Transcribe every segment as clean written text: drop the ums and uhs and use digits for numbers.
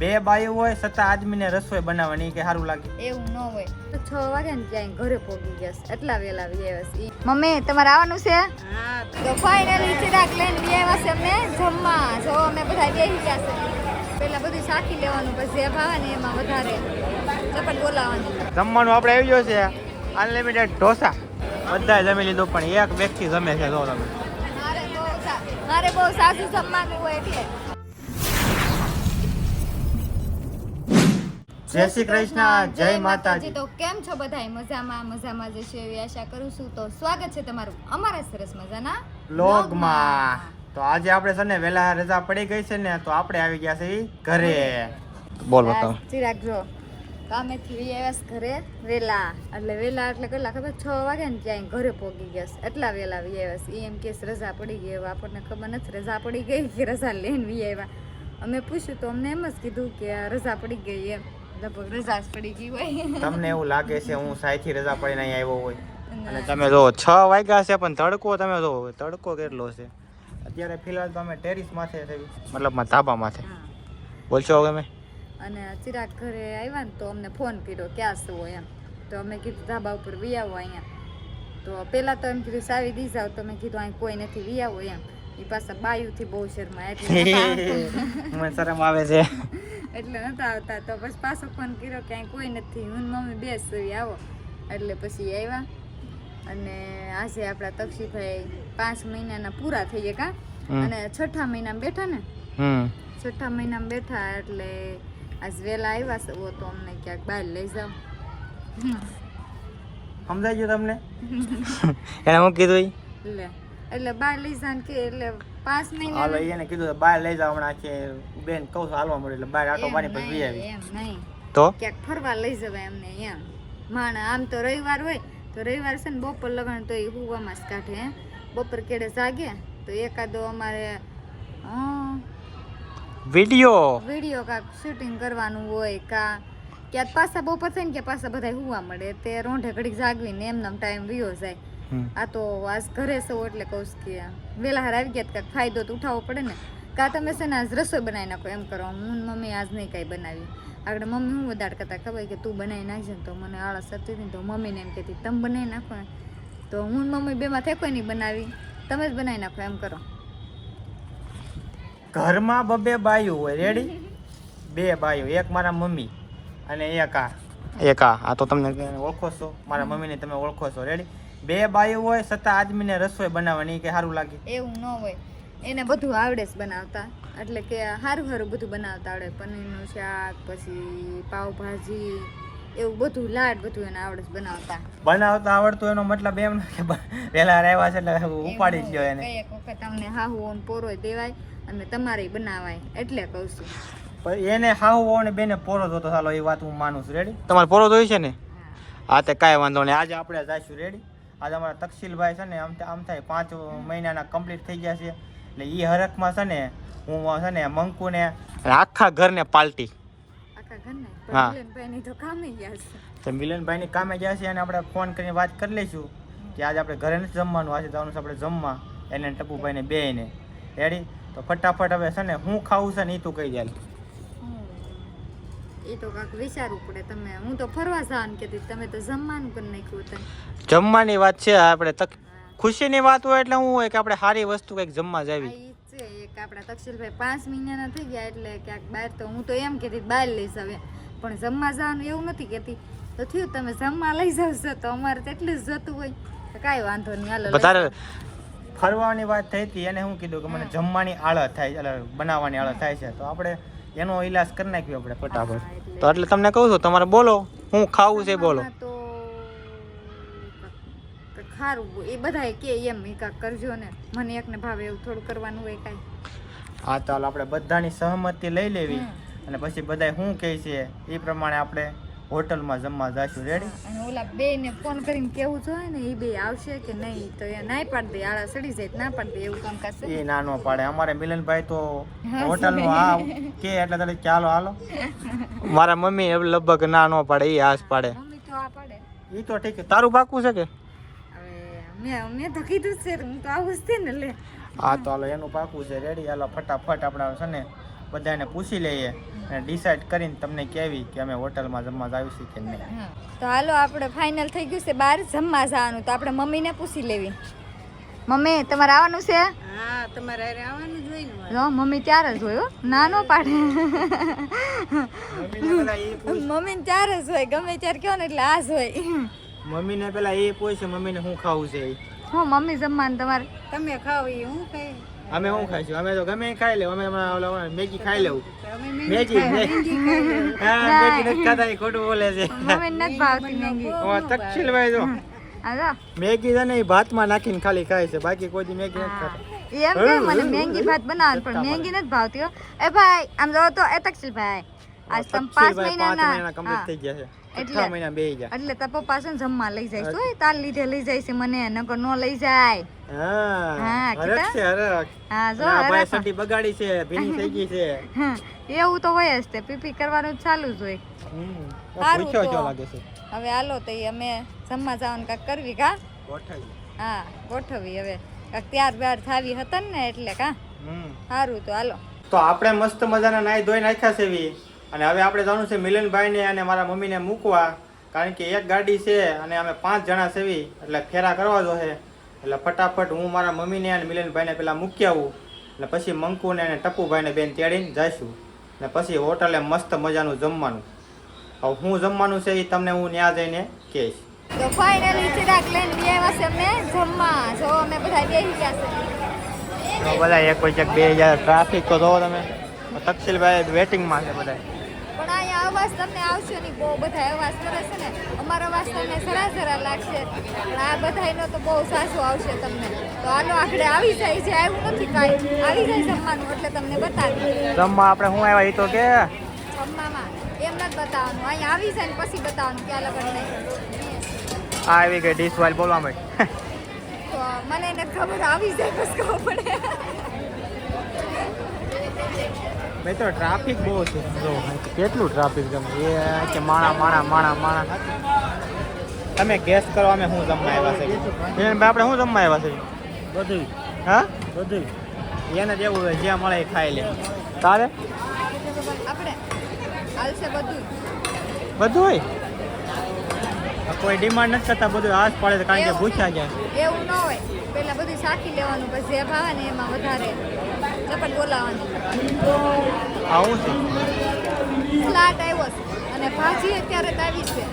બે બાયું હોય છતાં આદમીને રસોઈ બનાવવાની કે સારું લાગે? એવું ન હોય તો 6 વાગે ને ત્યાં ઘરે પહોંચી જશે એટલા વેલા વ્યવસ. મમ્મી તમારે આવવાનું છે? હા. તો ફાઇનલી ચિરાગ લઈને વ્યવસ અમને જમવા. જો અમે બધા બેસી ગયા છે. પેલા બધું શાકી લેવાનું, પછી જે ભાવે ને એમાં વધારે ચપટ બોલાવવાની. જમવાનું આપણે આવી ગયો છે અનલિમિટેડ ઢોસા. બધાએ જમી લીધું પણ એક વ્યક્તિ જમે છે. જો તમે મારે બહુ સાસુ જમવાનું હોય એટલે. જય શ્રી કૃષ્ણ, જય માતાજી. તો કેમ છો બધાય? મજામાં જશો એવી આશા કરું છું. તો સ્વાગત છે તમારું અમારા સરસ મજાના વ્લોગમાં. તો આજે આપણે છે ને વેલા રજા પડી ગઈ છે ને, તો આપણે આવી ગયા છે ઘરે. બોલો તમે. ચિરાગ જો કામેથી આવ્યા ઘરે વેલા, એટલે કેટલા ખબર 6 વાગે ને ત્યાં ઘરે પહોંચી ગયા એટલા વેલા આવ્યા. એમ કે રજા પડી ગઈ. હવે આપણને ખબર નથી રજા પડી ગઈ કે રજા લઈને આવ્યા. અમે પૂછ્યું તો અમને એમ જ કીધું કે રજા પડી ગઈ એમ. લગભગ રજા જ પડી ગઈ હોય. તમને એવું લાગે છે હું સાયથી રજા પડીને અહીં આવ્યો હોય? અને તમે જો 6 વાગ્યા છે પણ તડકો તમે જો તડકો કેટલો છે. અત્યારે ફિલહાલ તો અમે ટેરિસ માથે છે, મતલબ ધાબા માથે. બોલશો તમે? અને ચિરાગ ઘરે આવ્યા ને તો અમને ફોન કર્યો ક્યાં છો એમ. તો અમે કીધું ધાબા ઉપર વી આવો અહીંયા. તો પેલા તો એમ કીધું સાવી દી જાવ. તો મેં કીધું અહીં કોઈ નથી, વી આવો એમ. એ પાછા બાયુથી બહુ શરમા એટલે મને શરમ આવે છે એટલે નતા આવતા. તો પછી પાછો ફોન કર્યો કે અહીં કોઈ નથી, હું મમ્મી બેસ આવો. એટલે પછી આવ્યા. અને આજે આપણા તક્ષીભાઈ 5 મહિનાના પૂરા થઈ ગયા અને 6ઠા મહિનામાં બેઠા ને. 6ઠા મહિનામાં બેઠા એટલે આજ વેલા આવ્યા છે. તો અમને ક્યાંક બહાર લઈ જાઓ. સમજાઈ ગયું તમને? એને હું કીધું એટલે બહાર લઈ જાવ કે એટલે 5 મહિના હાલો એને કીધું બહાર લઈ જાવ હમણાં કે બેન કહું છું હાલવા મળે એટલે બહાર આટો મારી પછી આવી. એમ નહીં તો ક્યાંક ફરવા લઈ જવાય અમને એમ. માણા આમ તો રવિવાર હોય તો રવિવાર છે ને બપોર લગન તો એ હુવામાં જ કાઢે. બપોર કેડે જાગે તો એકાદો અમારે વિડીયો કાંક શૂટિંગ કરવાનું હોય ક્યાંક પાછા બપોર થાય ને કે પાછા બધા હુવા મળે તે રોંઢે ઘડીક જાગવીને એમને ટાઈમ વિયો જાય. આ તો આજ ઘરે સૌ એટલે કહું કે વેલા હાર આવી ગયા કાંઈક ફાયદો તો ઉઠાવવો પડે ને. તમે છે ને આજ રસોઈ બનાવી નાખો એમ કરો. હું મમ્મી આજ નહીં કાંઈ બનાવી. આગળ મમ્મી હું વધારે કરતા ખબર કે તું બનાવી નાખજે ને. તો મને આળસ થતી હતી ને તો મમ્મીને એમ કહેતી તમે બનાવી નાખો ને. તો હું મમ્મી બેમાં થઈ કોઈ નહીં બનાવી, તમે જ બનાવી નાખો એમ કરો. ઘરમાં બબે બાયું હોય. રેડી? 2 બાયું, એક મારા મમ્મી અને એક આ તો તમને ઓળખો છો, મારા મમ્મીને તમે ઓળખો છો. રેડી? 2 બાયું હોય છતાં આદમીને રસોઈ બનાવવાની કે સારું લાગે? એવું ન હોય. એને બધું આવડે જ બનાવતા. એટલે કે સારું બધું બનાવતા આવડે. પનીરનું શાક, પછી પાવભાજી, એવું બધું લાડ બધું એને આવડે બનાવતા આવડતું. એનો મતલબ એમ કે વહેલા આવ્યા છે એટલે ઉપાડી ગયો એને. એક વખત તમને હાહુ પોરો દેવાય અને તમારે બનાવાય એટલે કહું છું. પણ એને હાહુ ને બેને પોરો જોતો ચાલો એ વાત હું માનું છું. રેડી? તમારે પોરો જોઈ છે ને? હા તે કાંઈ વાંધો નહીં. આજે આપણે જઈશું. રેડી? આજે અમારા તક્ષિલભાઈ છે ને આમ થાય 5 મહિનાના કમ્પ્લીટ થઈ ગયા છે. એટલે એ હરખમાં છે ને હું છે ને મંકુ ને આખા ઘરને પાલટી. મિલનભાઈ તો કામે ગયા છે. મિલનભાઈ ની કામે ગયા છે અને આપણે ફોન કરીને વાત કરી લઈશું કે આજે આપણે ઘરે નથી જમવાનું, આજે જવાનું છે આપણે જમવા એને ટપુભાઈ ને બેયને. રેડી? તો ફટાફટ હવે છે ને હું ખાવું છે ને એ તું કહી દે. એ તો કાંક વિચારવું પડે. તમે હું તો ફરવા જવાનું કહેતી, તમે તો જમવાનું કરી નાખ્યું. જમવાની વાત છે આપણે ખુશીની વાત હોય એટલે શું હોય કે આપણે સારી વસ્તુ કંઈક જમવા જાવી. એક આપણા તક્ષિલભાઈ 5 મહિનાના થઈ ગયા એટલે ક્યાંક બહાર તો હું તો એમ કહેતી બહાર લઈ જાવ પણ જમવા જવાનું એવું નથી કહેતી. તો થયું તમે જમવા લઈ જાવ છો તો અમારે તો એટલું જ જતું હોય તો કાંઈ વાંધો નહીં. હાલો વધારે ફરવાની વાત થઈ હતી એને શું કીધું કે મને જમવાની આળસ થાય એટલે બનાવવાની આળસ થાય છે. તો આપણે એનો ઈલાજ કરી નાખ્યો આપણે ફટાફટ. તો એટલે તમને કહું છું તમારે બોલો હું ખાવું છે બોલો. સારું એ બધા કે એમ કાંક કરજો ને. મને એકને ભાવે એવું થોડું કરવાનું હોય કાંઈ. હા તો આપણે બધાની સહમતી લઈ લેવી અને પછી બધા શું કહે છે એ પ્રમાણે આપણે હોટલમાં જમવા જઈશું. રેડી? અને ઓલા બેને ફોન કરીને કેવું જોઈએ ને એ બે આવશે કે નહીં. તો એ ના પાડી દે, આળા સડી જાય ના પાડી દે એવું કામ કરશે. એ ના નો પાડે. અમારે મિલનભાઈ તો હોટલનું હા કે એટલે તને ચાલો હાલો. મારા મમ્મી લગભગ ના નો પાડે, એ આસ પાડે. મમ્મી તો આ પાડે. એ તો ઠીક છે. તારું પાકું છે કે? મેં તો કીધું છે હું તો આવું જ છે ને લે. હા તો હાલો એનું પાકું છે. રેડી? હાલો ફટાફટ આપણે છે ને બધાને પૂછી લઈએ અને ડિસાઈડ કરીને તમને કહેવી કે અમે હોટલમાં જમવા જાવીશું કે નહીં. તો હાલો આપણે ફાઇનલ થઈ ગયું છે બહાર જમવા જવાનું. તો આપણે મમ્મીને પૂછી લેવી. મમ્મી તમારે આવવાનું છે? હા તમારે હારે આવવાનું જ હોય ને. જો મમ્મી ત્યારે જ હોય હો, ના નો પાડે. મમ્મીને પેલા એ પૂછ મમ્મી ત્યારે જ હોય, ગમે ત્યારે કહો ને એટલે આ જ હોય. મમ્મીને પેલા એ પૂછે મમ્મીને શું ખાવું છે એ. હું મમ્મી જમવાનું તમારે તમે ખાવ એ હું ખાઈ. અમે શું ખાઈશું? અમે તો ગમે એ ખાઈ લેવું. અમે હમણાં ઓલા મેગી ખાઈ લેવું. અમે મેગી મેગી ખાઈ લેવું. હા મેગી નથી ખાતા, એ ખોટું બોલે છે. મમ્મી નથી ભાવતી મેગી. તક્ષિલભાઈ જો આ જો મેગી છે ને એ ભાતમાં નાખીને ખાલી ખાય છે, બાકી કોઈ દી મેગી નથી ખાતા. એમ કે મને મેંગી ભાત બનાવવાનું પણ મેંગી નથી ભાવતી હો. એ ભાઈ આમ જો તો એ તક્ષિલભાઈ આજ તમે 5 મહિનાના કમ્પ્લીટ થઈ ગયા છે. એટલે 6 મહિના બેહી ગયા. એટલે તાર પપ્પા છે ને જમવા લઈ જાય છે. તાર લીધે લઈ જાય છે મને, નકર નો લઈ જાય. હા હા, હરખ છે હરખ. હા જો આ ભાઈ હરખ. સટી બગાડી છે, ભીની થઈ ગઈ છે. હા, એવું તો હોય જ તે પીપી કરવાનું ચાલુ જ હોય. સારું પૂછ્યો તો. જો લાગે છે. હવે હાલો તો ઈ અમે જમવા જવાનું કાંઈક કરવી કા? ગોઠવી. હા ગોઠવી હવે કાંઈક ત્યાર બાર થાવી હતા ને એટલે કા સારું તો હાલો. તો આપણે મસ્ત મજાના નાઈ ધોઈ નાખ્યા છે એવી. અને હવે આપણે જવાનું છે મિલનભાઈને અને મારા મમ્મીને મૂકવા, કારણ કે એક ગાડી છે અને અમે 5 જણા સેવી એટલે ફેરા કરવા જો છે. એટલે ફટાફટ હું મારા મમ્મીને અને મિલનભાઈને પેલા મૂકી આવું, એટલે પછી મંકુને અને ટપુભાઈને બેન તેડીને જઈશું. ને પછી હોટલે મસ્ત મજાનું જમવાનું. હવે હું જમવાનું છે એ તમને હું ત્યાં જઈને કહીશ. તો ફાઇનલી ચિરાગ લઈને બી આવ્યા છે અમે જમવા. જો અમે બધા બેસી ગયા છે. તો બધા એક કોઈ ચેક 2000 ટ્રાફિક તો જોવો તમે. તક્ષિલભાઈ વેટિંગમાં છે બધા. પણ અહીંયા અવાજ તમને આવશે નહીં, બહુ બધા અવાજ કરે છે ને. અમારો અવાજ તમને જરા જરા લાગશે, પણ આ બધાનો તો બહુ સાચો આવશે તમને. તો હાલો આખડે આવી જાય છે, આવ્યું નથી કાંઈ, આવી જાય જમવાનું એટલે તમને બતાવી. જમવા આપણે શું આવ્યા એ તો કે જમવામાં એમ નથી બતાવવાનું, અહીંયા આવી જાય ને પછી બતાવવાનું ક્યાં લગન નહીં. આવી ગઈ ડીશ વાઇલ બોલવા માંડી. તો મને એને ખબર આવી જાય બસ ખબર પડે. મેં તો ટ્રાફિક બહુ છે. જો કેટલું ટ્રાફિક છે એ કે માણા માણા માણા માણા. તમે ગેસ કરો અમે શું જમવા આવ્યા છે. આપણે શું જમવા આવ્યા છે? બધું. હા બધું એને જેવું હોય જ્યાં મળે એ ખાઈ લે. તારે આપણે હાલશે બધું. બધું હોય, કોઈ ડિમાન્ડ નથી કરતા, બધું આસ પડે છે કારણ કે ભૂખ્યા ગયા. એવું ન હોય, પેલા બધું શાકી લેવાનું, પછી જે ભાવે ને એમાં વધારે ચપટ બોલાવાનું. આવું છે. સ્લાટ આવ્યો છે અને ભાજી અત્યારે જ આવી છે.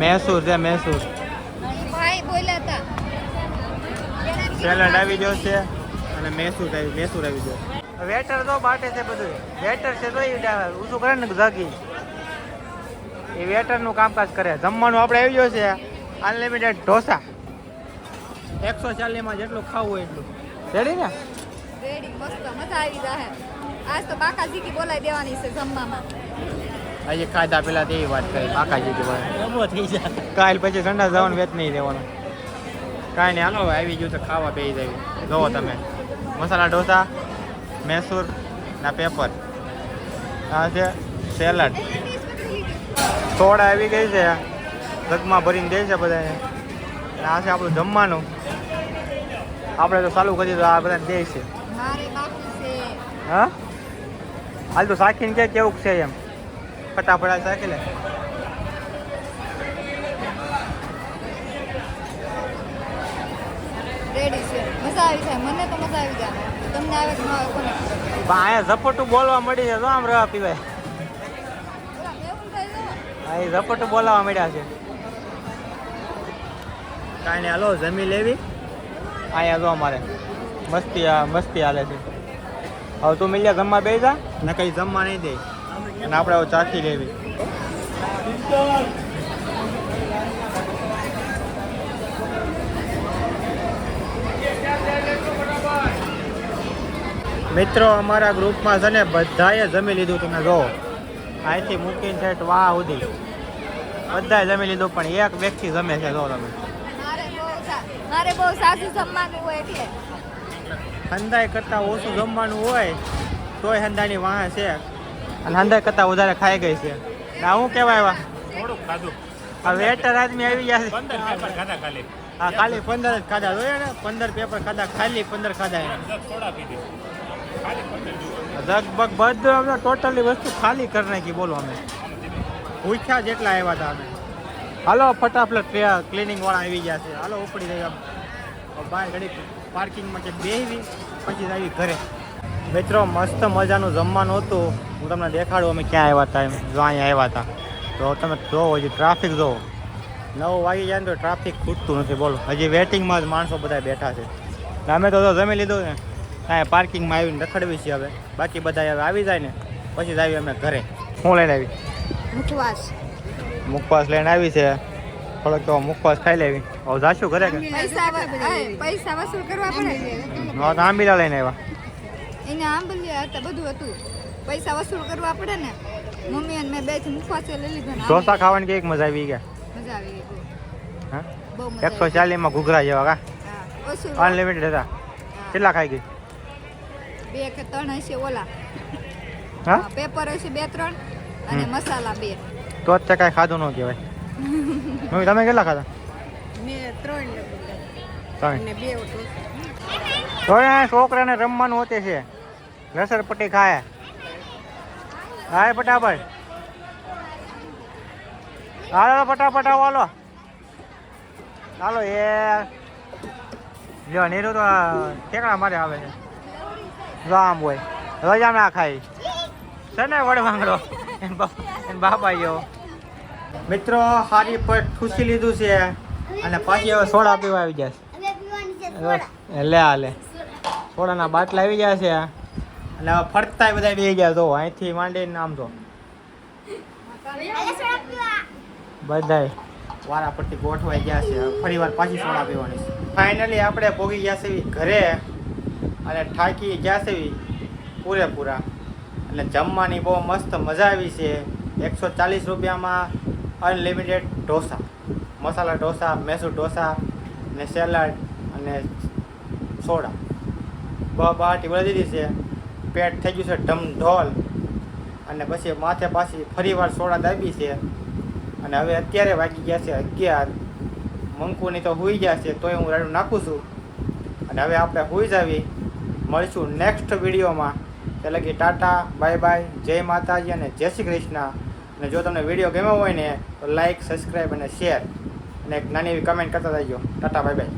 મૈસૂર છે મૈસૂર. ભાઈ બોલ્યા હતા સેલડ આવી ગયો છે અને મૈસૂર આવી ગયો. વેટર તો બાટે છે બધું. વેટર છે તો એ ઊંચું કરે ને જાગી એ વેટરનું કામકાજ કરે. જમવાનું આપણે આવી ગયો છે અનલિમિટેડ ઢોસા. 140 માં જેટલું ખાવું હોય એટલું. રેડી ને? રેડી, મસ્ત મજા આવી જાય. આજ તો બાકાજી કી બોલાવી દેવાની છે જમવામાં. આજે ખાધા પેલા તેવી વાત કરી બાકાજી કે ભાઈ કાલ પછી ઠંડા જવાનું વેચ નહીં દેવાનું. કાંઈ નહીં, હાલો હવે આવી ગયું તો ખાવા બેસી જાય. જોવો તમે મસાલા ઢોસા, મૈસૂર ના પેપર, આ છે સેલડ, સોડા આવી ગઈ છે જગમાં ભરીને દે છે બધાને. અને આ છે આપણું જમવાનું. આપણે તો ચાલુ કરી તો આ બધાને દે છે. મારે બાકી છે. હા હાલ તો શાખીને કે કેવું છે એમ ફટાફટ શાખી લે. રેડી છે, મજા આવી જાય. મને તો મજા આવી જાય. તમને આવે કે ન આવે કોને? પણ અહીંયા ઝપટું બોલવા મળી છે તો આમ રવા પીવાય. એવું થાય છે. હા એ ઝપટું બોલાવા મળ્યા છે. કાંઈ નહીં, હાલો જમી લેવી. અહીંયા જો અમારે મસ્તી હાલે છે. હવે તું મિલ્યા જમવા બે જા ને કઈ જમવા નહીં દે અને આપણે હવે ચાખી લેવી. મિત્રો અમારા ગ્રુપમાં છે ને બધાએ જમી લીધું. તમે જો અહીંથી મૂકીને ઠેઠ વાહ સુધી બધાએ જમી લીધું, પણ એક વ્યક્તિ જમે છે. જો તમે મારે બહુ સાસુ જમવાનું હોય એટલે હંદાઈ કરતા ઓછું જમવાનું હોય તોય હંદાની વાહ છે અને હંદાઈ કરતા વધારે ખાઈ ગઈ છે. આ શું કહેવાય એવા થોડુંક ખાધું. આ વેટર આદમી આવી ગયા છે. 15 પેપર ખાધા ખાલી. હા ખાલી 15 જ ખાધા. જોઈએ ને 15 પેપર ખાધા, ખાલી 15 ખાધા. સોડા પીધી. લગભગ બધું અમે ટોટલી વસ્તુ ખાલી કરી નાખી. બોલો અમે પૂછ્યા જેટલા આવ્યા હતા અમે. હાલો ફટાફટ ક્લિનિંગ વાળા આવી ગયા છે. હાલો ઉપડી જાય બહાર ઘડી પાર્કિંગમાં કે બેસી પછી આવી ઘરે. મિત્રો મસ્ત મજાનું જમવાનું હતું. હું તમને દેખાડું અમે ક્યાં આવ્યા હતા. એમ જો અહીંયા આવ્યા હતા. તો તમે જોવો હજી ટ્રાફિક જોવો. 9 વાગી જાય ને તો ટ્રાફિક ખૂટતું નથી. બોલો હજી વેટિંગમાં જ માણસો બધા બેઠા છે. અમે તો જમી લીધું ને ત્યાં પાર્કિંગમાં આવીને રખડવી છીએ હવે. બાકી બધા હવે આવી જાય ને પછી જ આવી અમે ઘરે. શું લઈને આવી? મુખવાસ લઈને આવી છે. થોડોક તો મુખવાસ ખાઈ લેવી. હવે જાશું ઘરે કે પૈસા વસૂલ કરવા પડે. હા તો આંબીલા લઈને આવ્યા. એને આંબલિયા હતા બધું હતું. પૈસા વસૂલ કરવા પડે ને. મમ્મી અને મેં 2 થી મુખવાસ લઈ લીધા. ઢોસા ખાવાની કેક મજા આવી ગયા. મજા આવી ગઈ. હા બહુ મજા 140 માં ઘૂઘરા જેવા કા વસૂલ અનલિમિટેડ હતા. કેટલા ખાઈ ગઈ? 2 કે 3 હશે ઓલા. હા પેપર હશે 2-3 અને મસાલા 2. તો જ તે કાંઈ ખાધું ન કહેવાય. મમ્મી તમે કેટલા ખાધા? મેં 3 લગભગ 3. અને 2 ઓટો તો છોકરાને રમવાનું હોતે છે. લસરપટ્ટી ખાય. હાય ફટાફટ. હાલો ફટાફટ આવો હાલો. હાલો એ લ્યો નીરુ તો ઠેકડા મારે આવે છે. જો આમ હોય રજા ના ખાઈ છે ને વડ વાંગડો એને બાપા ગયો. મિત્રો હારી પર ખુશી લીધું છે અને પાછી હવે સોડા પીવા આવી જશે. લે હાલે સોડાના બાટલા આવી ગયા છે અને હવે ફરતા બધા બેસી ગયા. તો અહીંથી માંડીને આમ તો બધાય વારા પરથી ગોઠવાઈ ગયા છે. ફરી વાર પાછી સોડા પીવાની છે. ફાઇનલી આપણે પહોંચી ગયા છે ઘરે અને થાકી ગયા છે પૂરેપૂરા. એટલે જમવાની બહુ મસ્ત મજા આવી છે. 140 રૂપિયામાં અનલિમિટેડ ઢોસા, મસાલા ઢોસા, મૈસૂર ઢોસા ને સેલાડ અને સોડા બહાટી વળી દીધી છે. પેટ થઈ ગયું છે ઢમઢોલ અને પછી માથે પાછી ફરીવાર સોડા દાબી છે. અને હવે અત્યારે વાગી ગયા છે 11. મંકુની તો સૂઈ ગયા છે તોય હું રાડું નાખું છું. અને હવે આપણે સૂઈ જ આવી. મળીશું નેક્સ્ટ વિડીયોમાં. એટલે કે ટાટા બાય બાય, જય માતાજી અને જય શ્રી કૃષ્ણ. અને જો તમને વિડીયો ગમ્યો હોય ને તો લાઈક, સબસ્ક્રાઈબ અને શેર અને એક નાની એવી કમેન્ટ કરતા જજો. Tata bye bye.